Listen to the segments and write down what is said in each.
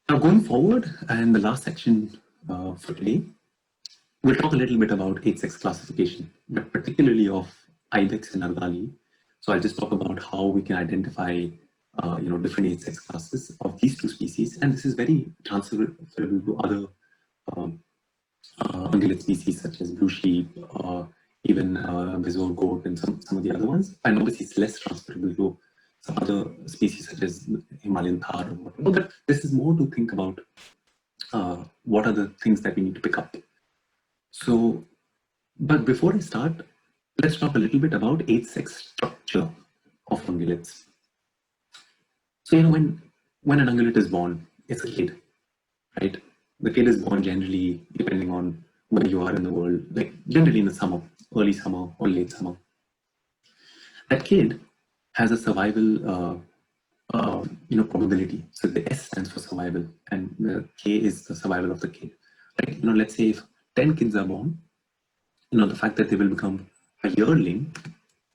Now, going forward, and the last section for today, we'll talk a little bit about age sex classification, but particularly of Ibex and Argali. So I'll just talk about how we can identify different age sex classes of these two species, and this is very transferable to other ungulate species such as blue sheep, even bezoar goat, and some of the other ones. And obviously, it's less transferable to some other species such as Himalayan thar or whatever. But this is more to think about what are the things that we need to pick up. So, but before I start, let's talk a little bit about age sex structure of ungulates. So, when an ungulate is born, it's a kid, right? The kid is born generally, depending on where you are in the world, like generally in the summer, early summer or late summer. That kid has a survival probability. So the S stands for survival, and the K is the survival of the kid. Right? Let's say if 10 kids are born, the fact that they will become a yearling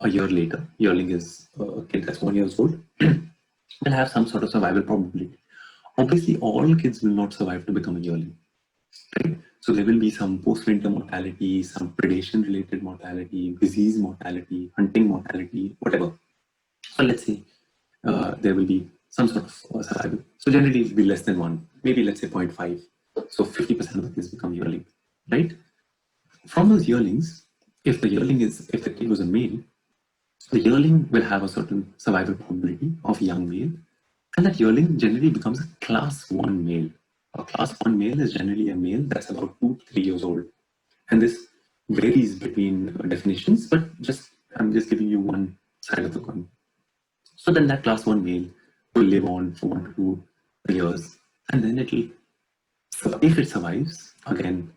a year later, yearling is a kid that's 1 year old, will have some sort of survival probability. Obviously, all kids will not survive to become a yearling, right? So there will be some post-winter mortality, some predation-related mortality, disease mortality, hunting mortality, whatever. So let's say there will be some sort of survival. So generally, it will be less than 1, maybe let's say 0.5. So 50% of the kids become yearling, right? From those yearlings, if the kid was a male, the yearling will have a certain survival probability of young male, and that yearling generally becomes a class 1 male. A class 1 male is generally a male that's about 2 to 3 years old. And this varies between definitions, but I'm just giving you one side of the coin. So then that class 1 male will live on for 1 to 2 years, and then if it survives, again,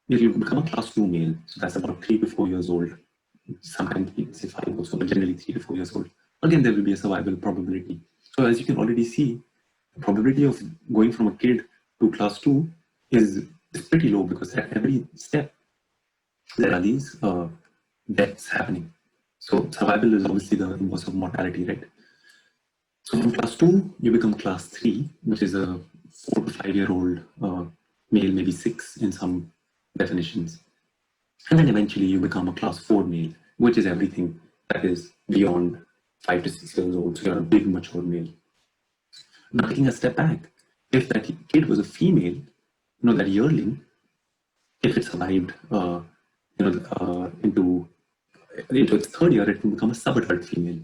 it will become a class 2 male. So that's about 3 to 4 years old. Sometimes people say 5 also, but generally 3 to 4 years old. Again, there will be a survival probability. So as you can already see, the probability of going from a kid to class 2 is pretty low, because at every step there are these deaths happening. So survival is obviously the inverse of mortality, right? So from class 2, you become class 3, which is a 4 to 5 year old male, maybe 6 in some definitions. And then eventually you become a class 4 male, which is everything that is beyond 5 to 6 years old. So you're a big mature male. Now taking a step back, if that kid was a female, that yearling, if it survived into its 3rd year, it will become a subadult female.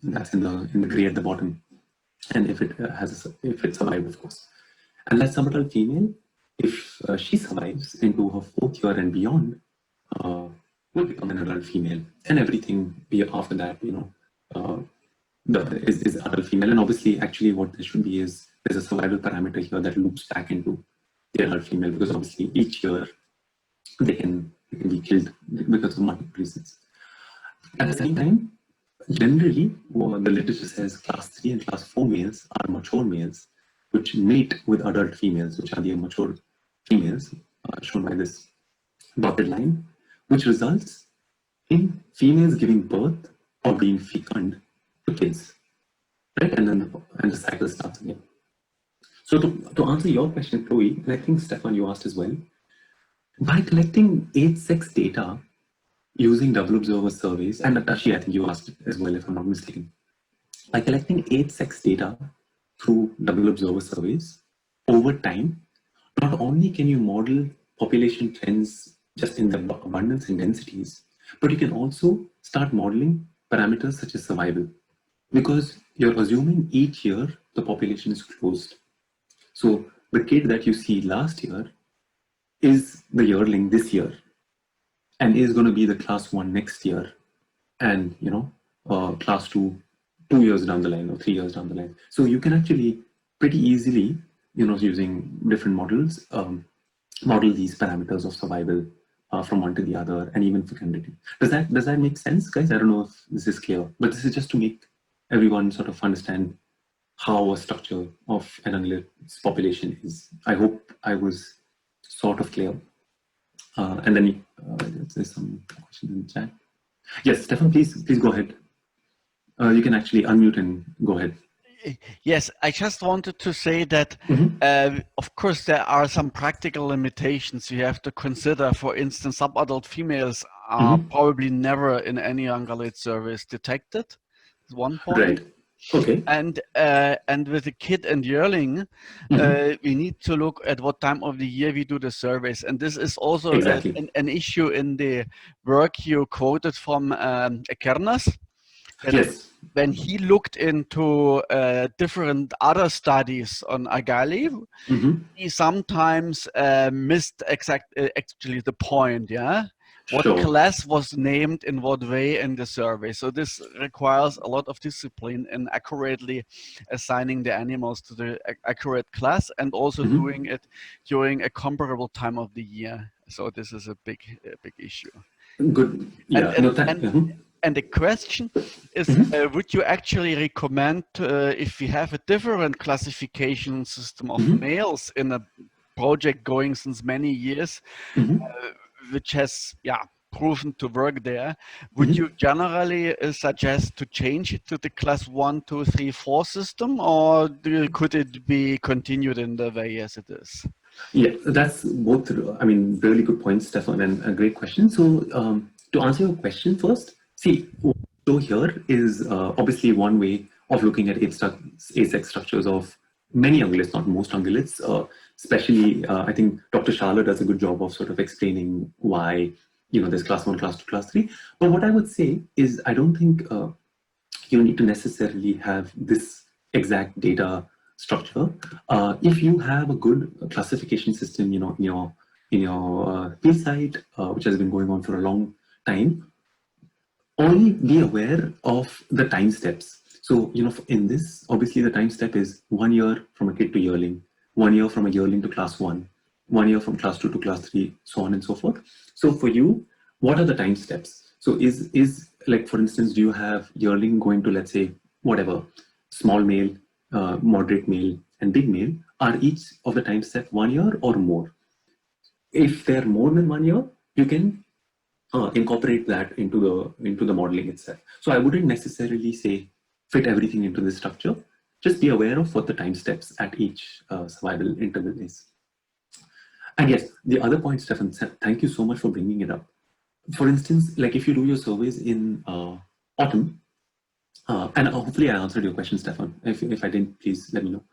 And that's in the gray at the bottom. And if it survived, of course. And that subadult female, if she survives into her 4th year and beyond, will become an adult female, and everything after that, is adult female. And obviously, actually, what there should be is there's a survival parameter here that loops back into the adult female, because obviously each year they can be killed because of multiple reasons. At the same time, generally, the literature says class 3 and class 4 males are mature males, which mate with adult females, which are the mature females, shown by this dotted line, which results in females giving birth or being fecund to kids, right? And then the cycle starts again. So to answer your question, Chloe, and I think Stefan, you asked as well, by collecting age sex data using double observer surveys, and Natashi, I think you asked as well, if I'm not mistaken, by collecting age sex data through double observer surveys over time, not only can you model population trends just in the abundance and densities, but you can also start modeling parameters such as survival, because you're assuming each year the population is closed. So the kid that you see last year is the yearling this year, and is going to be the class 1 next year, and class 2 2 years down the line or 3 years down the line. So you can actually pretty easily, using different models, model these parameters of survival from one to the other, and even fecundity. Does that make sense, guys? I don't know if this is clear, but this is just to make everyone sort of understand how a structure of an ungulate's population is. I hope I was sort of clear. And then there's some questions in the chat. Yes, Stefan, please go ahead. You can actually unmute and go ahead. Yes, I just wanted to say that, of course, there are some practical limitations you have to consider. For instance, subadult females are probably never in any ungulate service detected. That's one point. Right. Okay. And with the kid and yearling, we need to look at what time of the year we do the surveys. And this is also Exactly. an issue in the work you quoted from Ekernas. Yes. When he looked into different other studies on Argali, he sometimes missed actually the point, yeah? What Sure. class was named in what way in the survey. So this requires a lot of discipline in accurately assigning the animals to the accurate class and also doing it during a comparable time of the year. So this is a big issue. Good. Yeah. And the question is, would you actually recommend if we have a different classification system of males in a project going since many years, which has proven to work there, would you generally suggest to change it to the class 1, 2, 3, 4 system, or could it be continued in the way as it is? Yeah, that's both, I mean, really good points, Stefan, and a great question. So to answer your question first, see, what we show here is obviously one way of looking at age-sex structures of many ungulates, not most ungulates. Especially, I think Dr. Sharla does a good job of sort of explaining why, there's class 1, class 2, class 3. But what I would say is I don't think you need to necessarily have this exact data structure. If you have a good classification system, in your field site, which has been going on for a long time, only be aware of the time steps. So, in this, obviously the time step is 1 year from a kid to yearling, 1 year from a yearling to class 1, 1 year from class 2 to class 3, so on and so forth. So for you, what are the time steps? So is like, for instance, do you have yearling going to, let's say, whatever, small male, moderate male, and big male? Are each of the time step 1 year or more? If they're more than 1 year, you can incorporate that into the modeling itself. So I wouldn't necessarily say fit everything into this structure. Just be aware of what the time steps at each survival interval is. And yes, the other point, Stefan, thank you so much for bringing it up. For instance, like if you do your surveys in autumn, and hopefully I answered your question, Stefan. If I didn't, please let me know.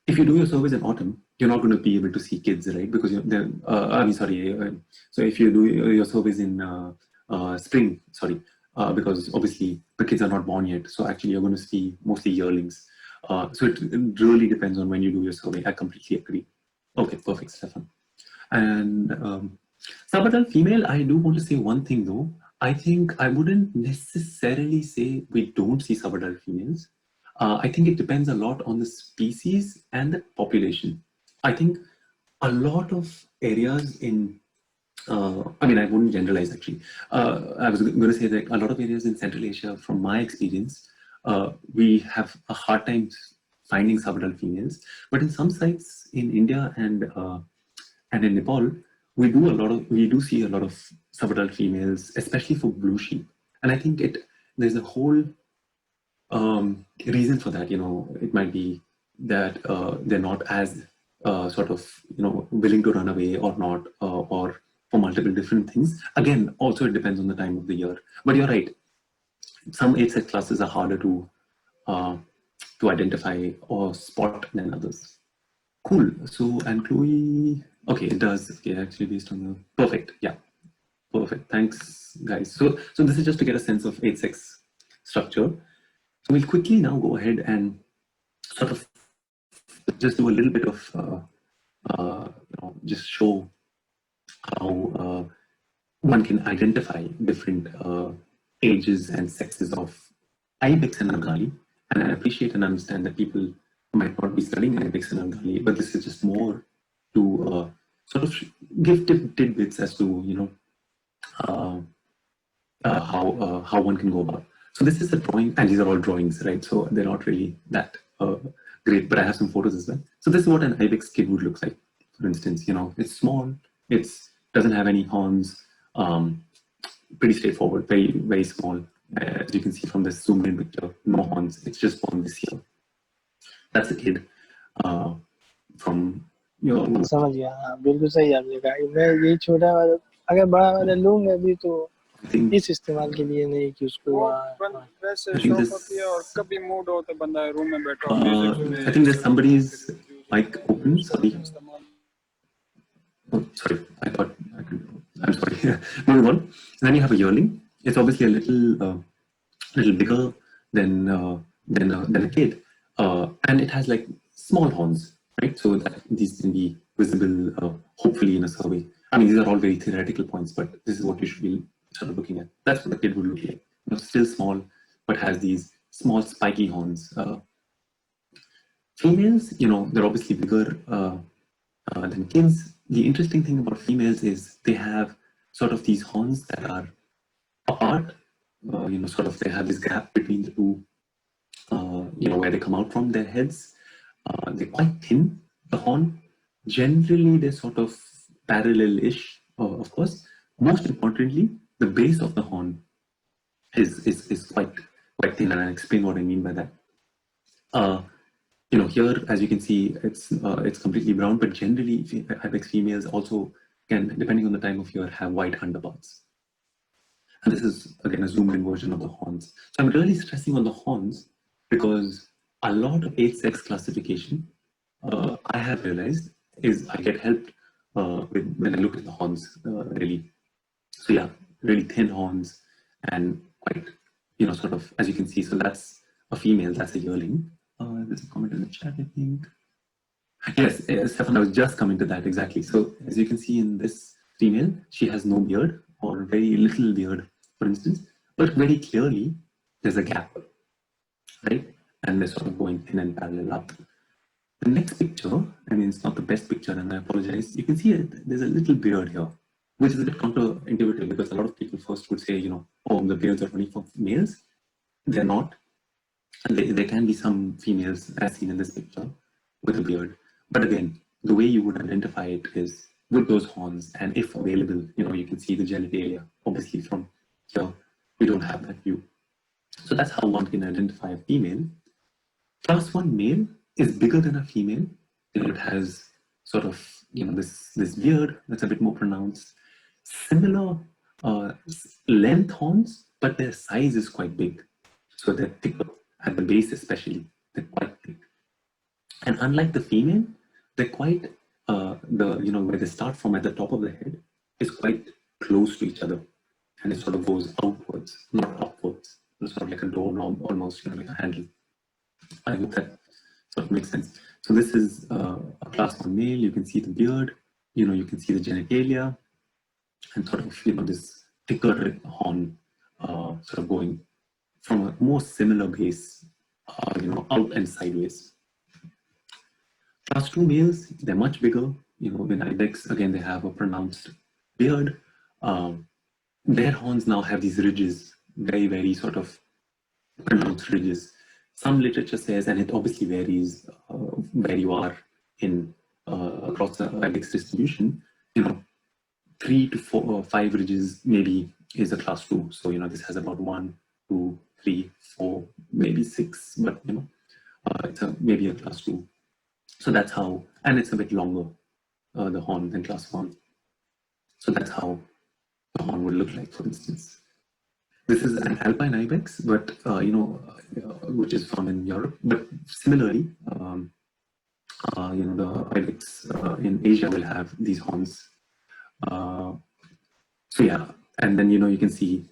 If you do your surveys in autumn, you're not going to be able to see kids, right? Because so if you do your surveys in spring, because obviously the kids are not born yet. So actually you're going to see mostly yearlings. So it really depends on when you do your survey. I completely agree. Okay, perfect, Stefan. And subadult female, I do want to say one thing though. I think I wouldn't necessarily say we don't see subadult females. I think it depends a lot on the species and the population. I think a lot of areas in, I mean, I wouldn't generalize actually. I was going to say that a lot of areas in Central Asia, from my experience, we have a hard time finding subadult females. But in some sites in India and in Nepal, we do see a lot of subadult females, especially for blue sheep. And I think there's a whole reason for that. It might be that they're not as willing to run away or not, or for multiple different things. Again, also it depends on the time of the year. But you're right. Some age-sex classes are harder to identify or spot than others. Cool. So, and Chloe, okay, it does. Okay, actually based on the, perfect. Yeah, perfect. Thanks, guys. So this is just to get a sense of age-sex structure. So we'll quickly now go ahead and sort of just do a little bit of, just show how one can identify different ages and sexes of Ibex and Argali. And I appreciate and understand that people might not be studying Ibex and Argali, but this is just more to sort of give tidbits as to, how one can go about. So this is a drawing, and these are all drawings, right? So they're not really that great, but I have some photos as well. So this is what an Ibex kid would look like. For instance, it's small, it doesn't have any horns, pretty straightforward, very, very small, As you can see from this zoomed in picture, no horns. It's just born this year. That's a kid from your. समझ गया हाँ बिल्कुल सही आपने कहा मैं यही छोटा वाला अगर बड़ा वाला लूंगा भी तो इस इस्तेमाल के लिए नहीं कि उसको वैसे शौक होती है और कभी मूड हो तो बंदा रूम में बैठा I think there's somebody's mic open. Sorry. Oh, sorry. I thought I could. I'm sorry. Moving on. And then you have a yearling. It's obviously a little bigger than a kid, and it has like small horns, right? So that these can be visible, hopefully, in a survey. I mean, these are all very theoretical points, but this is what you should be sort of looking at. That's what the kid would look like. Still small, but has these small spiky horns. Females, they're obviously bigger than kids. The interesting thing about females is they have sort of these horns that are apart. Sort of they have this gap between the two, where they come out from their heads. They're quite thin, the horn. Generally, they're sort of parallel-ish, of course. Most importantly, the base of the horn is quite thin, and I'll explain what I mean by that. Here, as you can see, it's completely brown, but generally, Ibex females also can, depending on the time of year, have white underparts. And this is, again, a zoomed-in version of the horns. So I'm really stressing on the horns because a lot of age sex classification, I have realized, is I get helped when I look at the horns, really. So yeah, really thin horns and quite, sort of, as you can see, so that's a female, that's a yearling. There's a comment in the chat, I think. Yes, Stefan, I was just coming to that, exactly. So as you can see in this female, she has no beard or very little beard, for instance, but very clearly there's a gap, right? And they're sort of going thin and parallel up. The next picture, I mean, it's not the best picture, and I apologize. You can see there's a little beard here, which is a bit counterintuitive because a lot of people first would say, oh, the beards are only for males. They're not. And there can be some females, as seen in this picture, with a beard. But again, the way you would identify it is with those horns, and if available, you can see the genitalia. Obviously, from here, we don't have that view. So that's how one can identify a female. Class 1 male is bigger than a female. It has sort of, this beard that's a bit more pronounced. Similar length horns, but their size is quite big. So they're thicker at the base, especially. They're quite thick. And unlike the female, they're quite, where they start from at the top of the head is quite close to each other. And it sort of goes outwards, not upwards. It's sort of like a doorknob, almost, like a handle. I hope that sort of makes sense. So this is a class 1 male. You can see the beard, you can see the genitalia, and sort of, this thicker horn sort of going from a more similar base, out and sideways. Class 2 males, they're much bigger. In Ibex, again, they have a pronounced beard. Their horns now have these ridges, very, very sort of pronounced ridges. Some literature says, and it obviously varies where you are in across the Ibex distribution, 3 to 4 or 5 ridges maybe is a class 2. So, this has about 1, 2, 3, 4, maybe 6, but, it's maybe a class 2. So that's how, and it's a bit longer, the horn, than class 1. So that's how the horn would look like, for instance. This is an alpine ibex, but which is found in Europe. But similarly, the ibex in Asia will have these horns. So yeah, and then you can see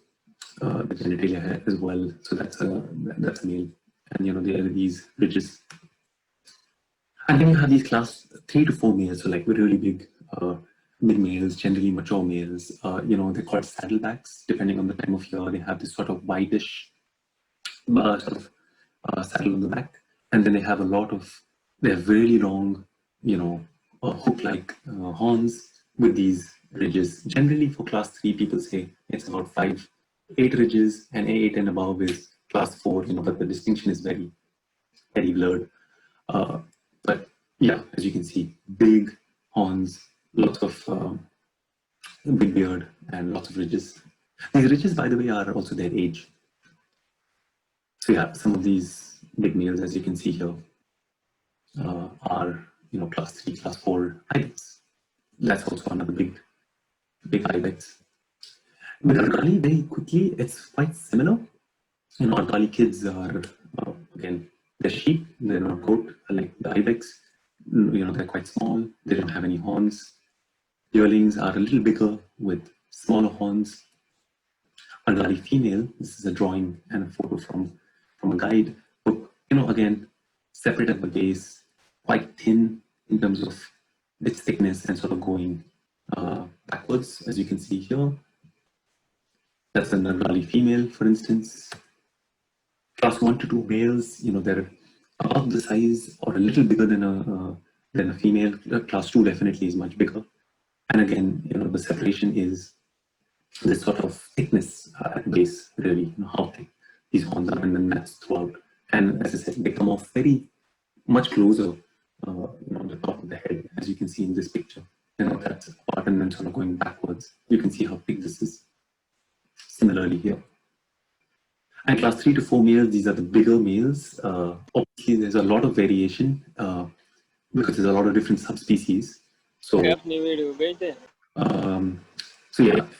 the genitalia here as well. So that's a male, and there are these ridges. And then you have these class 3 to 4 males, so like really big. Big males, generally mature males, they're called saddlebacks. Depending on the time of year, they have this sort of whitish sort of saddle on the back, and then they have they have really long, hook-like horns with these ridges. Generally, for class 3, people say it's about 8 ridges, and 8 and above is class 4. But the distinction is very, very blurred. But yeah, as you can see, big horns. Lots of big beard and lots of ridges. These ridges, by the way, are also their age. So yeah, some of these big males, as you can see here, are class 3, class 4 ibex. That's also another big ibex. With Argali, very quickly, it's quite similar. Argali kids are again, they're sheep, they're not goat like the ibex. They're quite small, they don't have any horns. Yearlings are a little bigger with smaller horns. Argali female, this is a drawing and a photo from a guide book. Again, separate at the base, quite thin in terms of its thickness and sort of going backwards, as you can see here. That's an Argali female, for instance. Class 1 to 2 males, they're about the size or a little bigger than a female. Class 2 definitely is much bigger. And again, the separation is this sort of thickness at the base, really, how thick these horns are, and then that's throughout. And as I said, they come off very much closer on the top of the head, as you can see in this picture. That's apart and then sort of going backwards. You can see how big this is. Similarly here. And class 3 to 4 males, these are the bigger males. Obviously, there's a lot of variation because there's a lot of different subspecies. So yeah,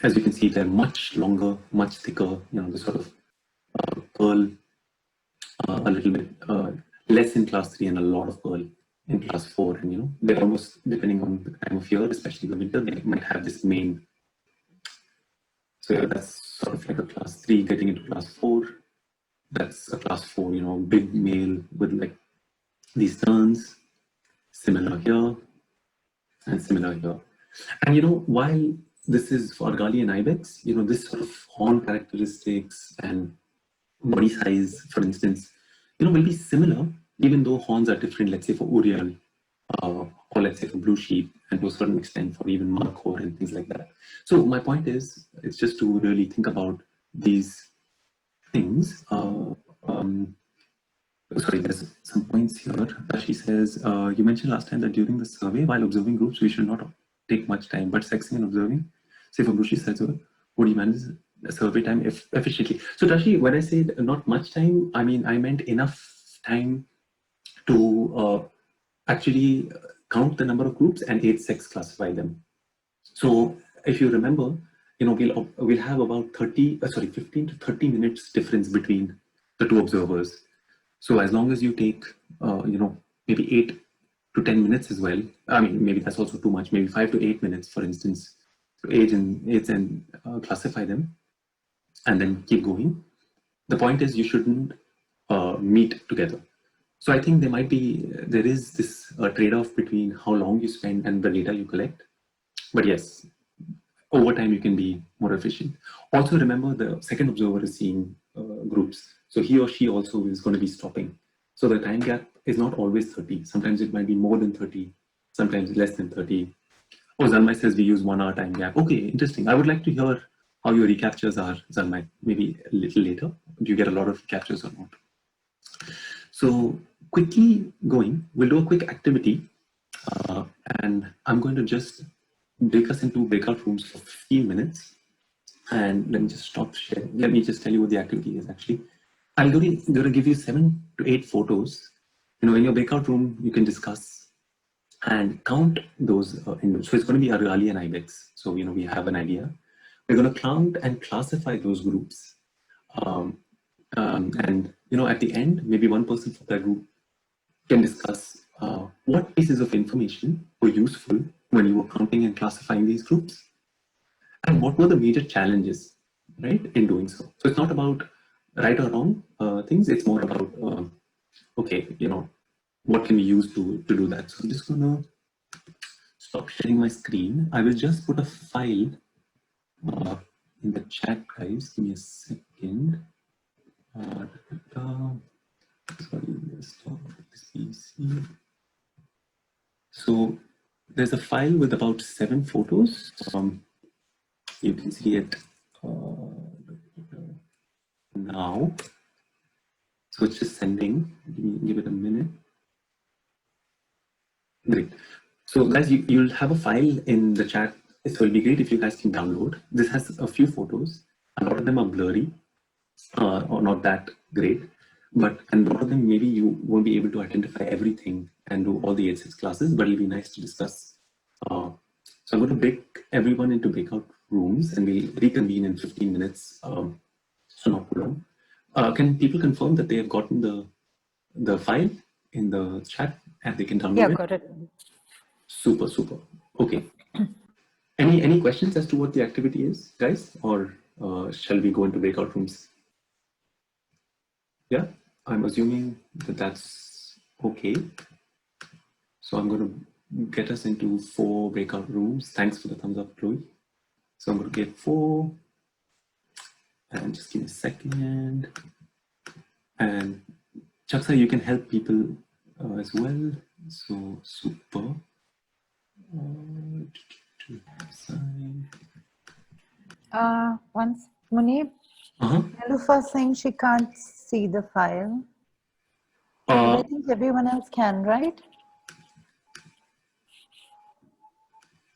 as you can see, they're much longer, much thicker. The sort of pearl, a little bit less in class 3 and a lot of pearl in class 4. And they're almost, depending on the time of year, especially the winter, they might have this mane. So yeah, that's sort of like a class 3 getting into class 4. That's a class 4, big male with like these turns, similar here and similar here. And while this is for Argali and Ibex, this sort of horn characteristics and body size, for instance, will be similar, even though horns are different, let's say for Uriel, or let's say for blue sheep, and to a certain extent for even Markhor and things like that. So my point is, it's just to really think about these things. Sorry, there's some points here. She says, you mentioned last time that during the survey, while observing groups, we should not take much time, but sexing and observing, say for blue sheep, would you manage the survey time efficiently? So Tashi, when I said not much time, I meant enough time to actually count the number of groups and sex classify them. So if you remember, we'll have about 15 to 30 minutes difference between the two observers. So as long as you take, maybe 8 to 10 minutes as well. Maybe that's also too much. Maybe 5 to 8 minutes, for instance, to age and classify them, and then keep going. The point is, you shouldn't meet together. So I think there is this trade-off between how long you spend and the data you collect. But yes, over time you can be more efficient. Also remember, the second observer is seeing groups. So he or she also is going to be stopping. So the time gap is not always 30. Sometimes it might be more than 30, sometimes less than 30. Oh, Zalmai says we use 1 hour time gap. Okay, interesting. I would like to hear how your recaptures are, Zalmai, maybe a little later. Do you get a lot of recaptures or not? So quickly going, we'll do a quick activity. And I'm going to just break us into breakout rooms for 15 minutes. And let me just stop sharing. Let me just tell you what the activity is actually. I'm going to give you 7 to 8 photos. In your breakout room, you can discuss and count those. So it's going to be Argali and Ibex. So, we have an idea. We're going to count and classify those groups. And, at the end, maybe one person from that group can discuss what pieces of information were useful when you were counting and classifying these groups. And what were the major challenges, right, in doing so? So it's not about right or wrong things. It's more about, okay, what can we use to do that? So I'm just going to stop sharing my screen. I will just put a file in the chat, guys. Give me a second. Sorry, let's stop this PC. So there's a file with about 7 photos. You can see it now. So it's just sending. Give it a minute. Great. So guys, you'll have a file in the chat. So it'll be great if you guys can download. This has a few photos. A lot of them are blurry or not that great. and one of them, maybe you won't be able to identify everything and do all the 8-6 classes, but it'll be nice to discuss. So I'm going to break everyone into breakout rooms and we'll reconvene in 15 minutes. So not too long. Can people confirm that they have gotten the file in the chat and they can download it? Yeah, got it. Super. Okay. Any questions as to what the activity is, guys? Or shall we go into breakout rooms? Yeah, I'm assuming that that's okay. So I'm going to get us into 4 breakout rooms. Thanks for the thumbs up, Chloe. So I'm going to get 4. And just give me a second. And Chaksa, you can help people as well. So super. Once Munib, Nilufa saying she can't see the file. But I think everyone else can, right?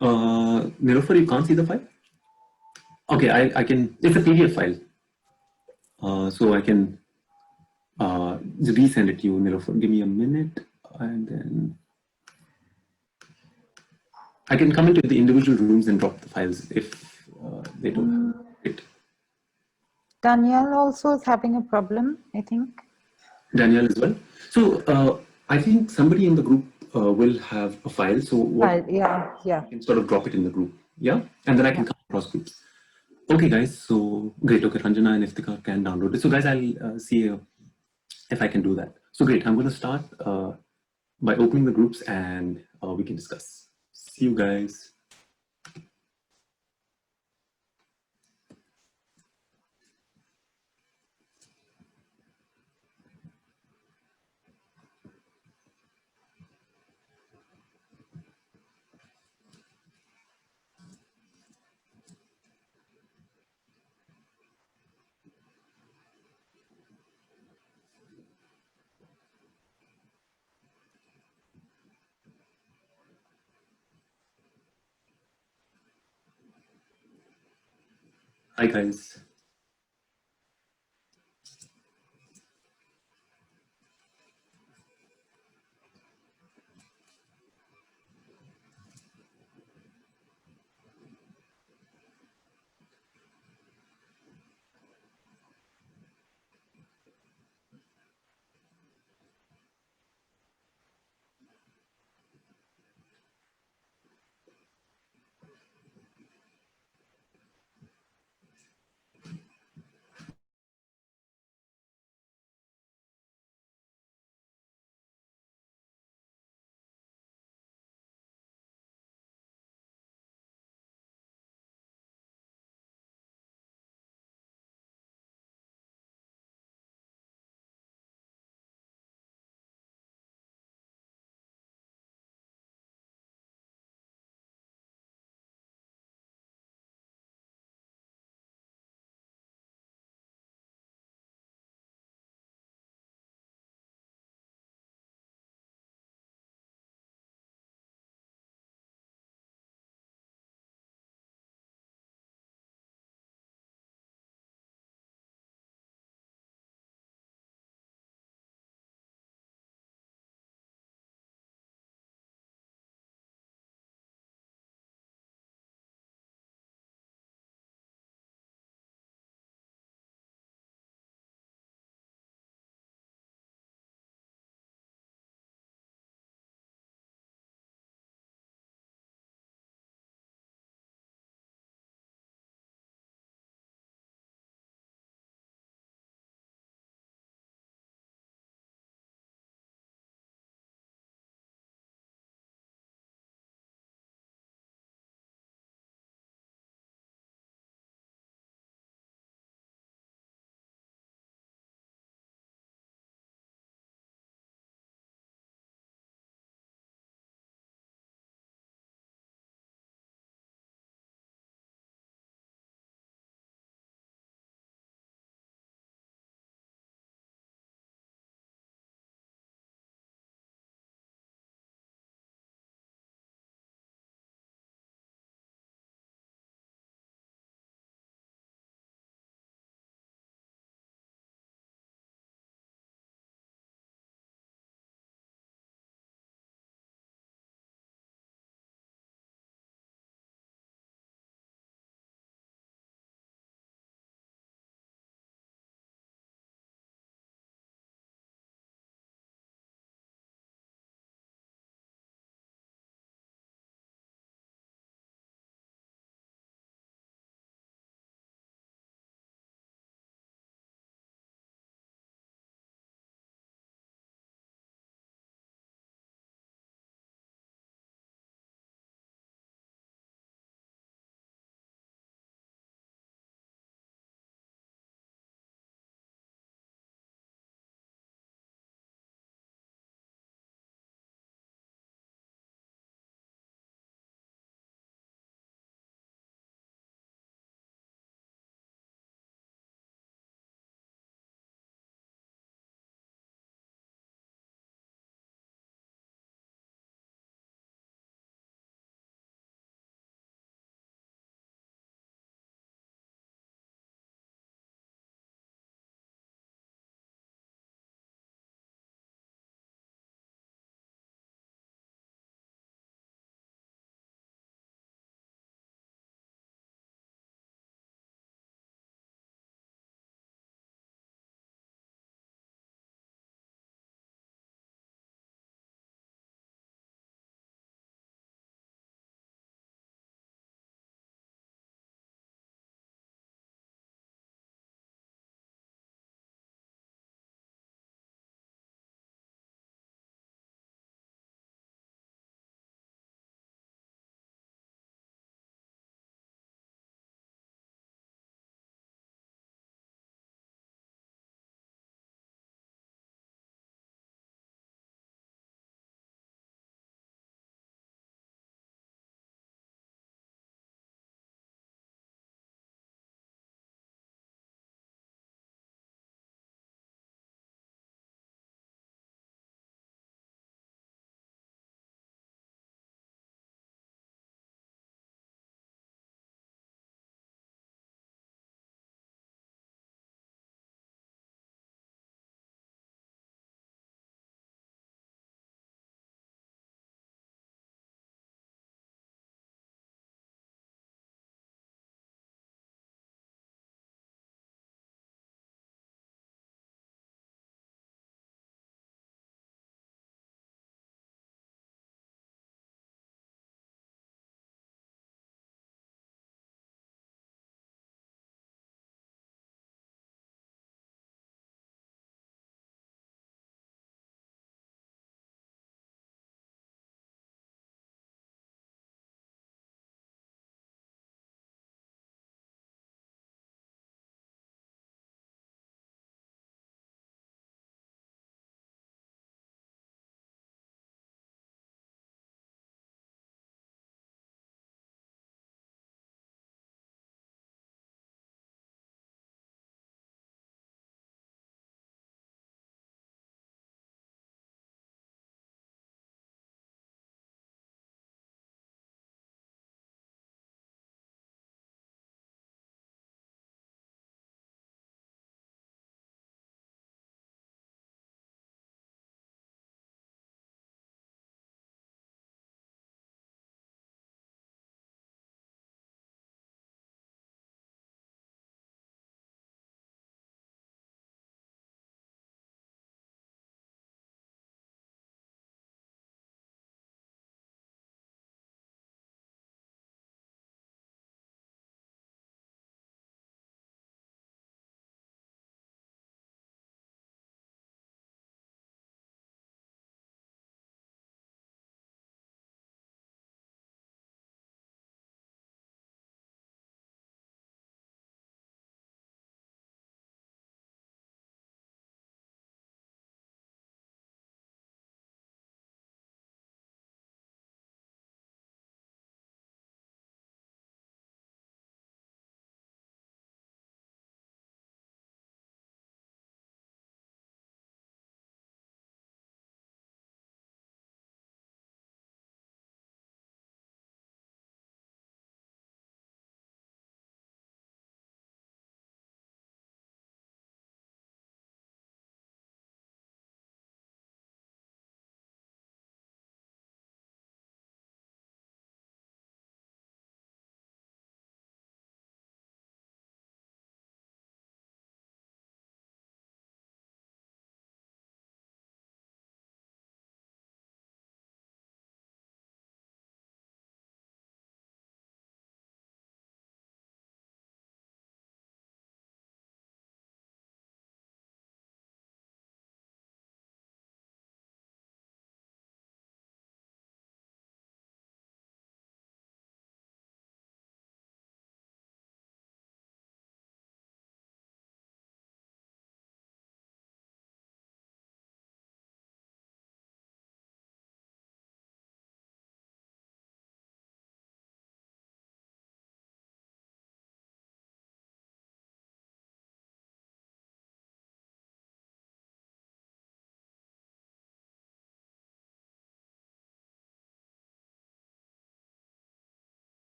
Nilofer, you can't see the file? Okay, I can, it's a PDF file. So I can resend it to you, Nilofer. Give me a minute and then I can come into the individual rooms and drop the files if they don't have it. Danielle also is having a problem, I think. Danielle as well. So I think somebody in the group will have a file. So what Yeah. I can sort of drop it in the group. Yeah. And then I can come across groups. Okay, guys. So great. Okay, Ranjana and Iftikhar can download it. So guys, I'll see if I can do that. So great. I'm going to start by opening the groups and we can discuss. See you guys. Hi, guys.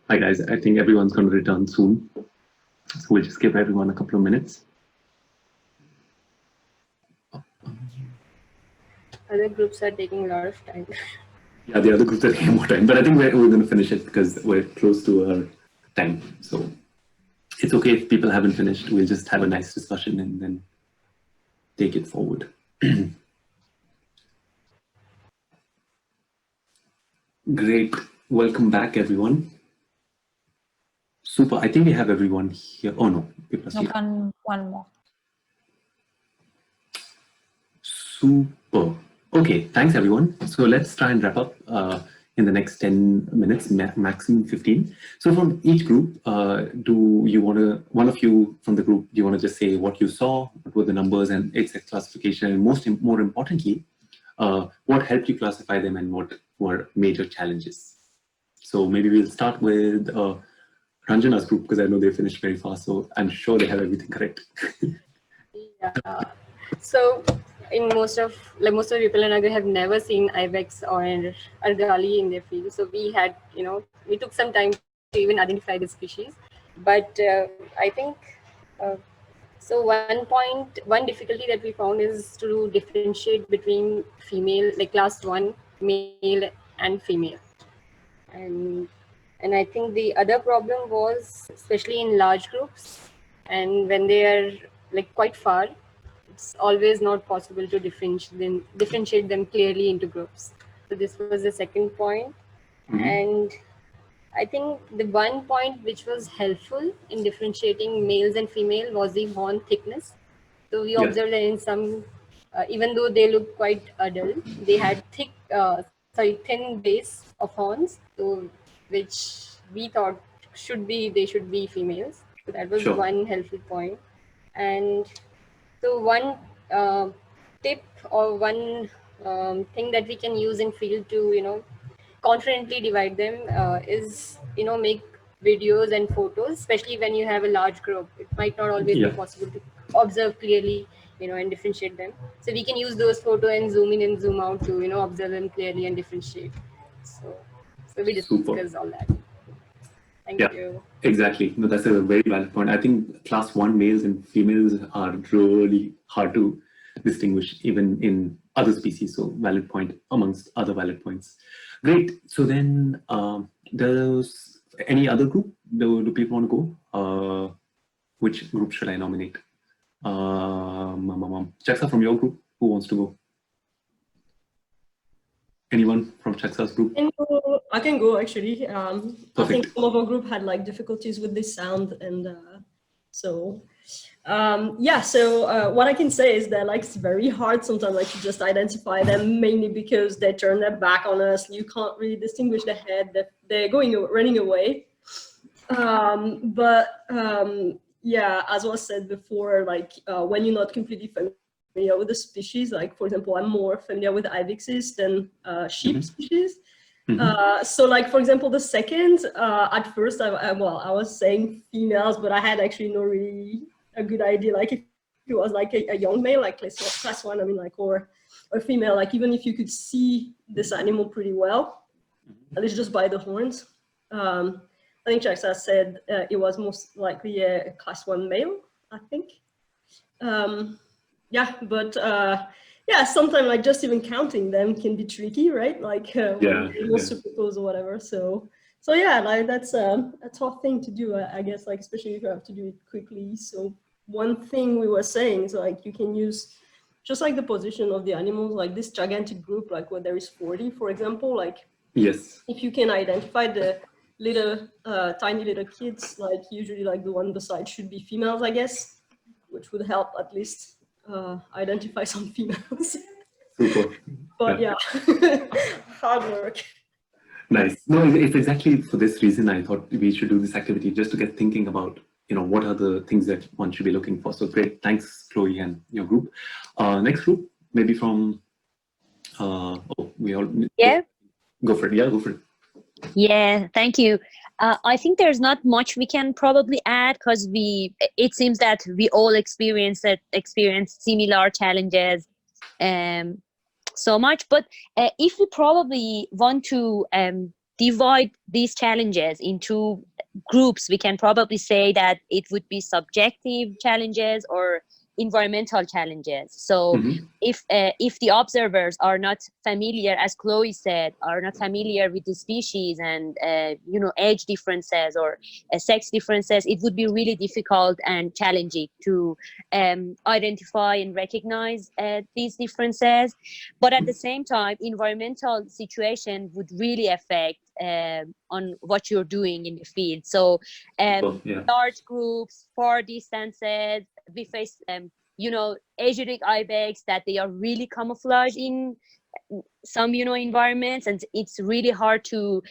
Hi guys, I think everyone's going to return soon. So we'll just give everyone a couple of minutes. Other groups are taking a lot of time. Yeah, the other groups are taking more time, but I think we're going to finish it because we're close to our time. So it's okay if people haven't finished. We'll just have a nice discussion and then take it forward. Great. Welcome back, everyone. Super. I think we have everyone here. Oh, no. People are No, sleeping. one more. Super. Okay. Thanks, everyone. So let's try and wrap up in the next 10 minutes, maximum 15. So from each group, do you want to, one of you from the group, do you want to just say what you saw, what were the numbers and its classification, and more importantly, what helped you classify them and what were major challenges? So maybe we'll start with Ranjana's group because I know they finished very fast, so I'm sure they have everything correct. Yeah. So in most of people in Argali have never seen Ibex or Argali in their field. So we had, we took some time to even identify the species. But I think, so one difficulty that we found is to differentiate between female, like class 1, male and female. And I think the other problem was, especially in large groups, and when they are like quite far, it's always not possible to differentiate them clearly into groups. So this was the second point. And I think the one point which was helpful in differentiating males and female was the horn thickness. So we observed that in some, even though they look quite adult, they had thin base of horns, so which we thought they should be females. So that was one helpful point. And so one tip or one thing that we can use in field to, confidently divide them is, make videos and photos, especially when you have a large group. It might not always be possible to observe clearly, and differentiate them. So we can use those photos and zoom in and zoom out to, observe them clearly and differentiate. So we discussed all that. Thank you. Exactly. No, that's a very valid point. I think class 1 males and females are really hard to distinguish even in other species. So valid point amongst other valid points. Great. So then does any other group, do people want to go? Which group should I nominate? Chaksa, from your group, who wants to go? Anyone from Chaksa's group? I can go actually. I think some of our group had like difficulties with this sound, and so what I can say is that like it's very hard sometimes like to just identify them, mainly because they turn their back on us. You can't really distinguish the head. They're running away. Yeah, as was said before, like when you're not completely familiar with the species, like for example, I'm more familiar with ibexes than sheep species. So like, for example, the second, at first I was saying females, but I had actually no really a good idea. Like if it was like a young male, like class 1, I mean, like, or a female, like even if you could see this animal pretty well, at least just by the horns. I think Chaksa said it was most likely a class 1 male, I think. Yeah, sometimes like just even counting them can be tricky, right? Like super close or whatever. So yeah, like that's a tough thing to do, I guess, like especially if you have to do it quickly. So one thing we were saying is like you can use just like the position of the animals, like this gigantic group, like where there is 40, for example, like if you can identify the little tiny little kids, like usually like the one beside should be females, I guess, which would help at least identify some females. Super. But yeah, hard work. Nice. No, it's exactly for this reason I thought we should do this activity, just to get thinking about, what are the things that one should be looking for. So great. Thanks, Chloe and your group. Next group, maybe from, we all. Yeah. Go for it. Yeah, go for it. Yeah, thank you. I think there's not much we can probably add because it seems that we all experienced similar challenges so much. But if we probably want to divide these challenges into groups, we can probably say that it would be subjective challenges or environmental challenges. So if the observers are not familiar, as Chloe said, are not familiar with the species and age differences or sex differences, it would be really difficult and challenging to identify and recognize these differences. But at the same time, environmental situation would really affect on what you're doing in the field. So large groups, far distances, we face Asiatic ibex that they are really camouflaged in some environments, and it's really hard to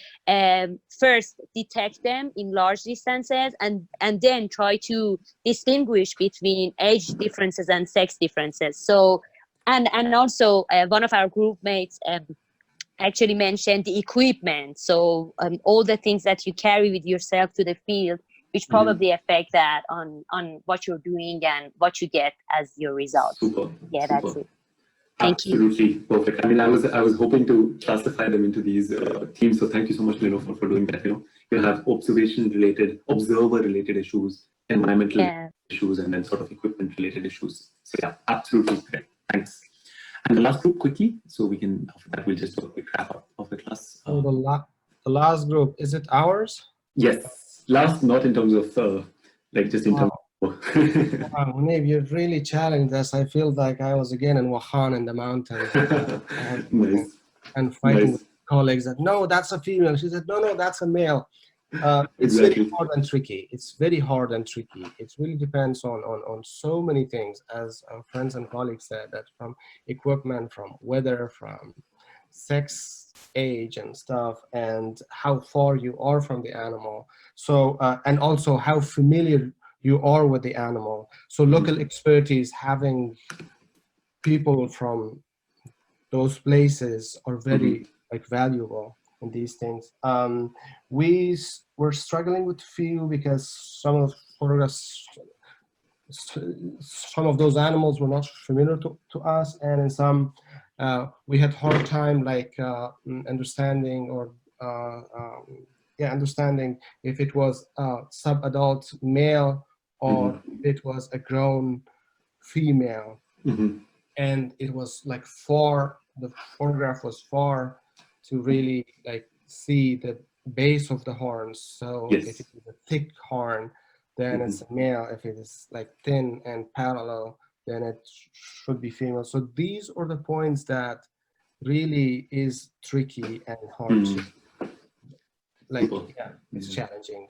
first detect them in large distances and then try to distinguish between age differences and sex differences. So and also one of our group mates actually mentioned the equipment. So all the things that you carry with yourself to the field, which probably affect that on what you're doing and what you get as your results. Super. Yeah, super. that's it. Thank Absolutely perfect. I mean, I was hoping to classify them into these teams. So thank you so much, Lino, for doing that. You have observer-related issues, environmental issues, and then sort of equipment-related issues. So yeah, absolutely correct. Thanks. And the last group, quickly, so we can, after that, we'll just do a quick wrap up of the class. So the last group, is it ours? Yes, last, not in terms of, just in terms of. Wow, Munib, you've really challenged us. I feel like I was again in Wuhan in the mountains. Nice. And fighting with colleagues that, no, that's a female. She said, no, that's a male. It's very hard and tricky. It's very hard and tricky. It really depends on so many things, as our friends and colleagues said, that from equipment, from weather, from sex, age and stuff, and how far you are from the animal. So, and also how familiar you are with the animal. So local expertise, having people from those places are very valuable in these things. We were struggling with few because some of those animals were not familiar to us, and in some we had hard time understanding or understanding if it was sub-adult male or it was a grown female. And it was the photograph was far to really see the base of the horns. So if it is a thick horn, then it's a male. If it is thin and parallel, then it should be female. So these are the points that really is tricky and hard to, it's challenging.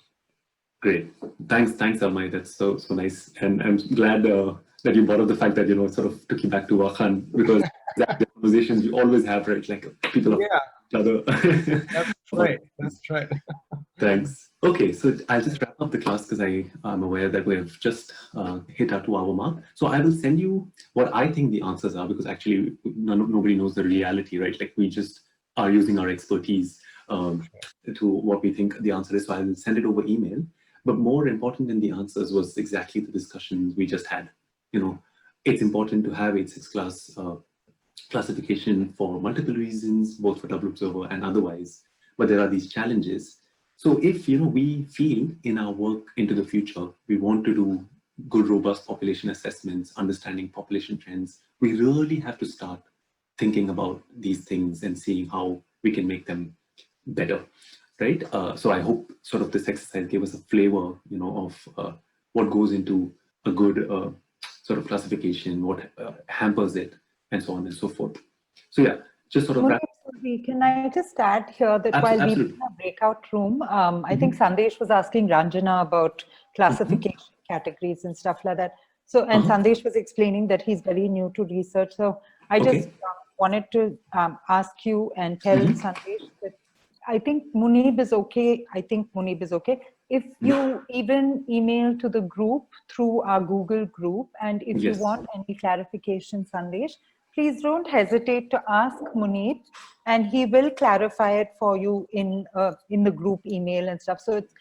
Great. Thanks, Almai. That's so nice. And I'm glad that you brought up the fact that, sort of took you back to Wakhan, because the conversations you always have, right? People of each other. That's right. That's right. Thanks. Okay, so I'll just wrap up the class because I'm aware that we've just hit our 2-hour mark. So I will send you what I think the answers are, because actually nobody knows the reality, right? We just are using our expertise to what we think the answer is. So I will send it over email. But more important than the answers was exactly the discussions we just had. It's important to have 8-6 class classification for multiple reasons, both for double observer and otherwise. But there are these challenges. So if we feel in our work into the future, we want to do good, robust population assessments, understanding population trends, we really have to start thinking about these things and seeing how we can make them better. Right. So I hope sort of this exercise gave us a flavor, of what goes into a good sort of classification, what hampers it, and so on and so forth. So yeah, just sort of. Can I just add here that while we were in a breakout room, I think Sandesh was asking Ranjana about classification categories and stuff like that. So, and Sandesh was explaining that he's very new to research. So I just wanted to ask you and tell Sandesh that I think Munib is okay. If you even email to the group through our Google group, and if you want any clarification, Sandesh, please don't hesitate to ask Munib, and he will clarify it for you in the group email and stuff. So it's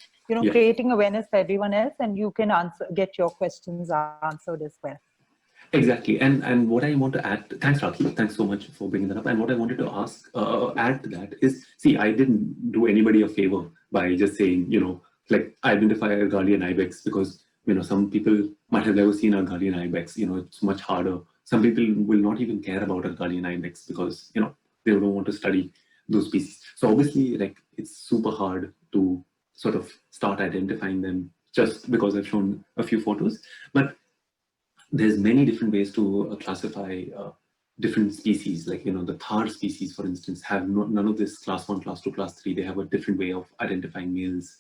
creating awareness for everyone else, and you can get your questions answered as well. Exactly, and what I want to add, thanks Raki, thanks so much for bringing that up. And what I wanted to ask, add to that is, see, I didn't do anybody a favor by just saying, like identify Argali and Ibex, because some people might have never seen Argali and Ibex. It's much harder. Some people will not even care about Argali and Ibex because they don't want to study those species. So obviously, like, it's super hard to sort of start identifying them just because I've shown a few photos, but there's many different ways to classify different species. Like, the Thar species, for instance, have none of this class 1, class 2, class 3. They have a different way of identifying males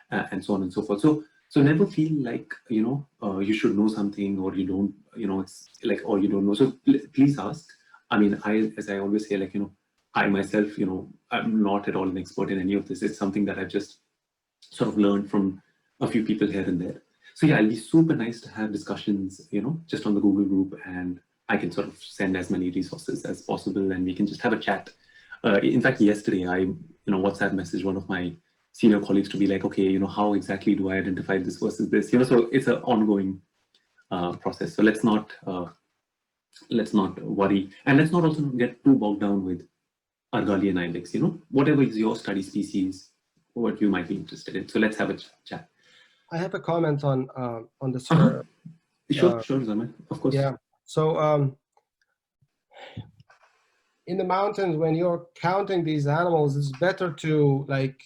and so on and so forth. So never feel like, you should know something, or you don't, it's like, or you don't know. So please ask. I mean, as I always say, like, I myself, I'm not at all an expert in any of this. It's something that I've just sort of learned from a few people here and there. So yeah, it'll be super nice to have discussions, just on the Google group, and I can sort of send as many resources as possible, and we can just have a chat. In fact, yesterday I, WhatsApp messaged one of my senior colleagues to be like, okay, how exactly do I identify this versus this? So it's an ongoing process. So let's not worry, and let's not also get too bogged down with Argali and Ibex. Whatever is your study species, what you might be interested in. So let's have a chat. I have a comment on this. Sure, Zaman, of course. Yeah. So in the mountains, when you're counting these animals, it's better to, like,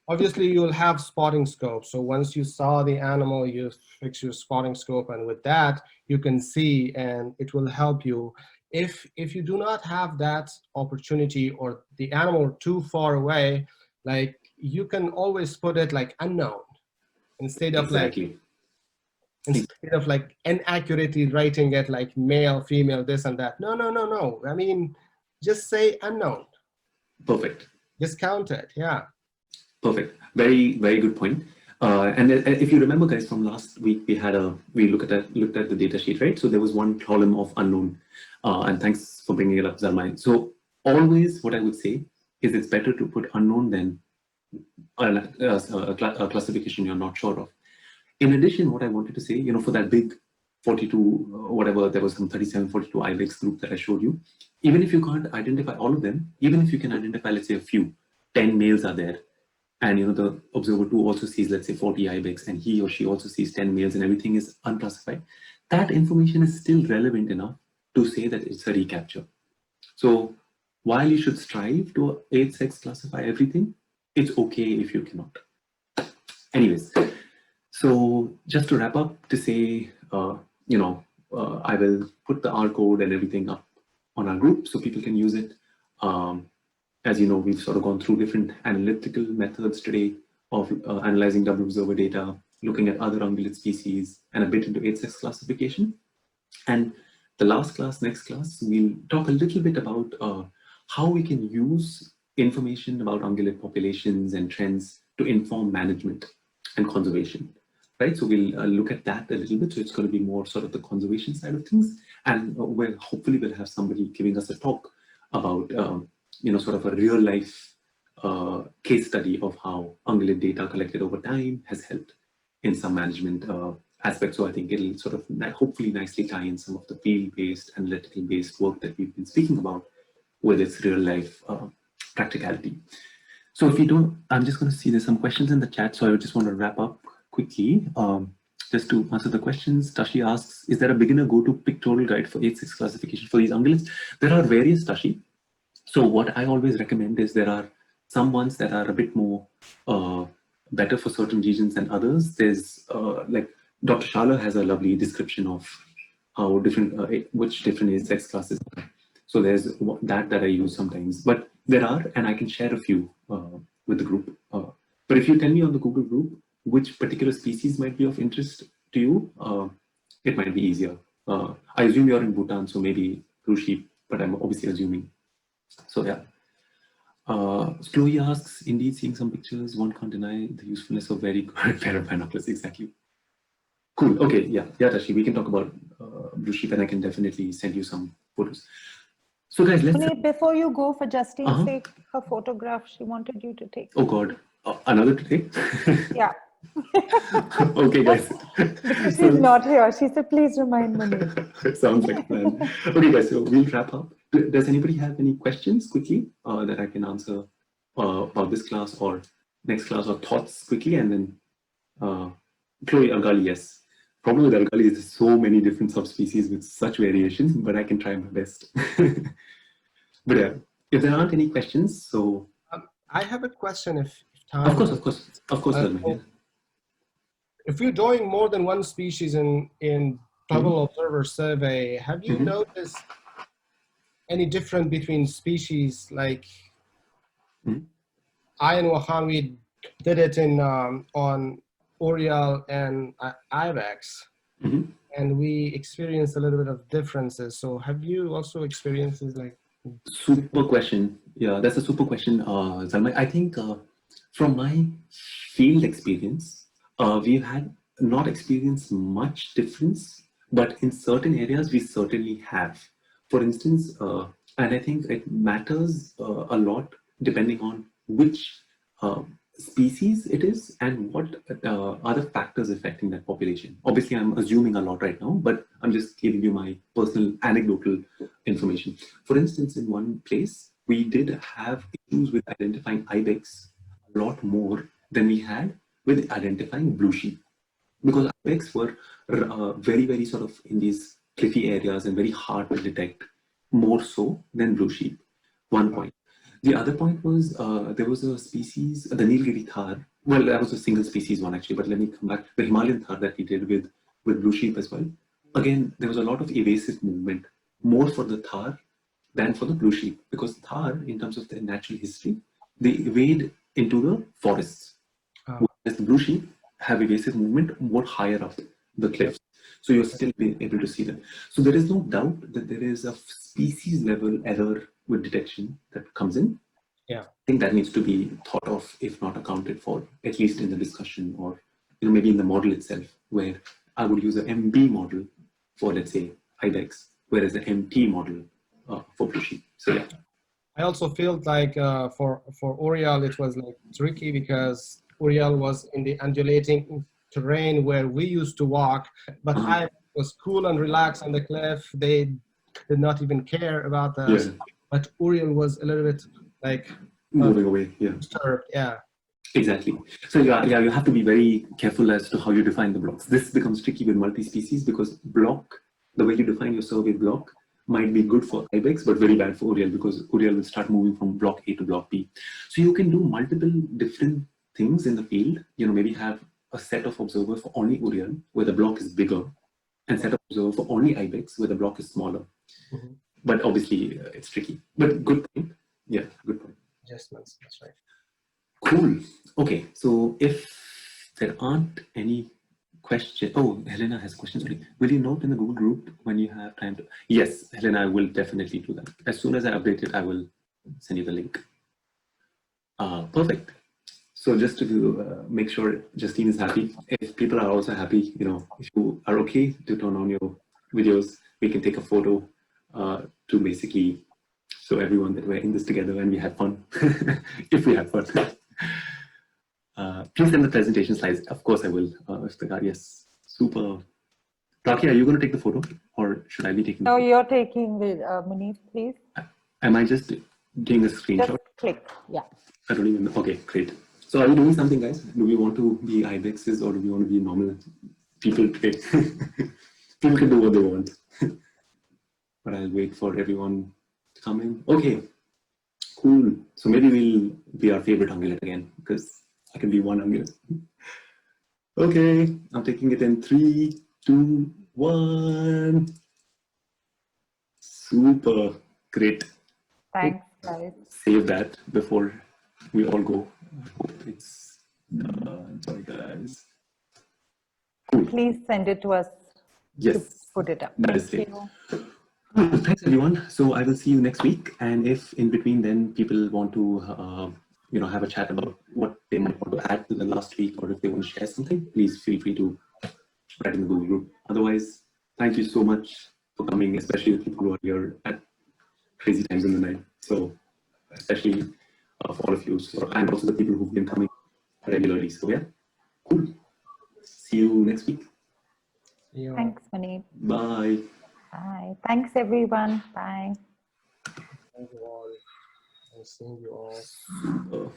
obviously you'll have spotting scope. So once you saw the animal, you fix your spotting scope, and with that you can see, and it will help you. If you do not have that opportunity, or the animal too far away, like, you can always put it like unknown, instead of like inaccurately writing it like male, female, this and that. No. I mean, just say unknown. Perfect. Just count it. Yeah. Perfect. Very, very good point. And if you remember, guys, from last week, we looked at the data sheet, right? So there was one column of unknown, and thanks for bringing it up, Zalmai. So always, what I would say is it's better to put unknown than a classification you're not sure of. In addition, what I wanted to say, for that big 42, whatever, there was some 37, 42 Ibex group that I showed you, even if you can't identify all of them, even if you can identify, let's say, a few, 10 males are there, and the observer 2 also sees, let's say, 40 Ibex, and he or she also sees 10 males, and everything is unclassified, that information is still relevant enough to say that it's a recapture. So while you should strive to age-sex classify everything, it's okay if you cannot. Anyways, so just to wrap up, to say, I will put the R code and everything up on our group so people can use it. As you know, we've sort of gone through different analytical methods today of analyzing double observer data, looking at other ungulate species, and a bit into age-sex classification. And the last class, next class, we'll talk a little bit about how we can use information about ungulate populations and trends to inform management and conservation, right? So we'll look at that a little bit. So it's going to be more sort of the conservation side of things, and hopefully we'll have somebody giving us a talk about sort of a real life case study of how ungulate data collected over time has helped in some management aspects. So I think it'll sort of hopefully nicely tie in some of the field-based, analytical-based work that we've been speaking about with its real life practicality. So if you don't, I'm just going to see there's some questions in the chat. So I just want to wrap up quickly. Just to answer the questions, Tashi asks, is there a beginner go-to pictorial guide for age-6 classification for these ungulates? There are various, Tashi. So what I always recommend is there are some ones that are a bit more better for certain regions than others. There's like Dr. Shala has a lovely description of how different, which different age-sex classes are. So there's that I use sometimes, but there are, and I can share a few with the group. But if you tell me on the Google group which particular species might be of interest to you, it might be easier. I assume you're in Bhutan, so maybe blue sheep, but I'm obviously assuming. So yeah. Chloe asks, indeed seeing some pictures, one can't deny the usefulness of very good pair of binoculars, exactly. Cool, okay, yeah, Tashi, we can talk about blue sheep, and I can definitely send you some photos. So guys, let's... Puneet, before you go, for Justine's sake, her photograph she wanted you to take. Oh God, another to take? Yeah. Okay, guys. Because she's not here. She said, please remind me. Sounds like a plan. Okay, guys, so we'll wrap up. Does anybody have any questions quickly that I can answer about this class or next class, or thoughts quickly? And then Chloe, Argali, yes. Problem with Argali is there's so many different subspecies with such variations, but I can try my best. But yeah, if there aren't any questions, so I have a question. If time, of course, Dharma, if you're doing more than one species in trouble observer survey, have you noticed any difference between species? Like I and Wahan, we did it in on Oriole and Ibex, and we experienced a little bit of differences. So have you also experienced like? Super question. Yeah, that's a super question, Zalmai. I think from my field experience, we've had not experienced much difference, but in certain areas we certainly have. For instance, and I think it matters a lot depending on which species it is and what other factors affecting that population. Obviously, I'm assuming a lot right now, but I'm just giving you my personal anecdotal information. For instance, in one place, we did have issues with identifying ibex a lot more than we had with identifying blue sheep, because ibex were very, very sort of in these cliffy areas and very hard to detect, more so than blue sheep. One point. The other point was there was a species, the Nilgiri thar. Well, that was a single species one actually, but let me come back. The Himalayan thar that we did with blue sheep as well. Again, there was a lot of evasive movement, more for the thar than for the blue sheep, because thar, in terms of their natural history, they evade into the forests. Whereas the blue sheep have evasive movement more higher up the cliffs. So you're still able to see them. So there is no doubt that there is a species level error with detection that comes in. Yeah, I think that needs to be thought of, if not accounted for, at least in the discussion, or maybe in the model itself, where I would use an MB model for, let's say, ibex, whereas the MT model for blue sheep. So yeah. I also felt like for Oriole it was like tricky because Oriole was in the undulating terrain where we used to walk, but I was cool and relaxed on the cliff. They did not even care about us. Yeah. But Oriole was a little bit like moving away. Yeah. Disturbed. Yeah. Exactly. So yeah, you have to be very careful as to how you define the blocks. This becomes tricky with multi-species because block, the way you define your survey block, might be good for ibex, but very bad for Oriole, because Oriole will start moving from block A to block B. So you can do multiple different things in the field. Maybe have a set of observers for only Oriole, where the block is bigger, and set of observers for only ibex, where the block is smaller. But obviously, it's tricky. But good point. Yeah, good point. Adjustments. That's right. Cool. Okay, so if there aren't any questions, oh, Helena has questions. Will you note in the Google group when you have time to? Yes, Helena, I will definitely do that. As soon as I update it, I will send you the link. Perfect. So just to make sure Justine is happy, if people are also happy, if you are okay to turn on your videos, we can take a photo to basically show everyone that we're in this together and we had fun, if we had fun. Please send the presentation slides. Of course I will. Yes, super. Raki, are you going to take the photo or should I be taking the photo? You're taking the Munib, please. Am I just doing a screenshot? Just click, yeah. I don't even know. Okay, great. So are we doing something, guys? Do we want to be ibexes or do we want to be normal people today? People can do what they want. But I'll wait for everyone to come in. Okay, cool. So maybe we'll be our favorite ungulate again, because I can be one ungulate. Okay, I'm taking it in 3, 2, 1. Super, great. Thanks, guys. Save that before we all go. I hope it's sorry, guys. Cool. Please send it to us. Yes. To put it up. That is safe. Thanks, everyone. So I will see you next week. And if in between then people want to, have a chat about what they might want to add to the last week, or if they want to share something, please feel free to write in the Google group. Otherwise, thank you so much for coming, especially the people who are here at crazy times in the night. So especially for all of you, and also the people who've been coming regularly. So yeah, Cool. See you next week. Yeah. Thanks, Mani. Bye. Bye. Thanks, everyone. Bye. Thank you all. I see you all. Super.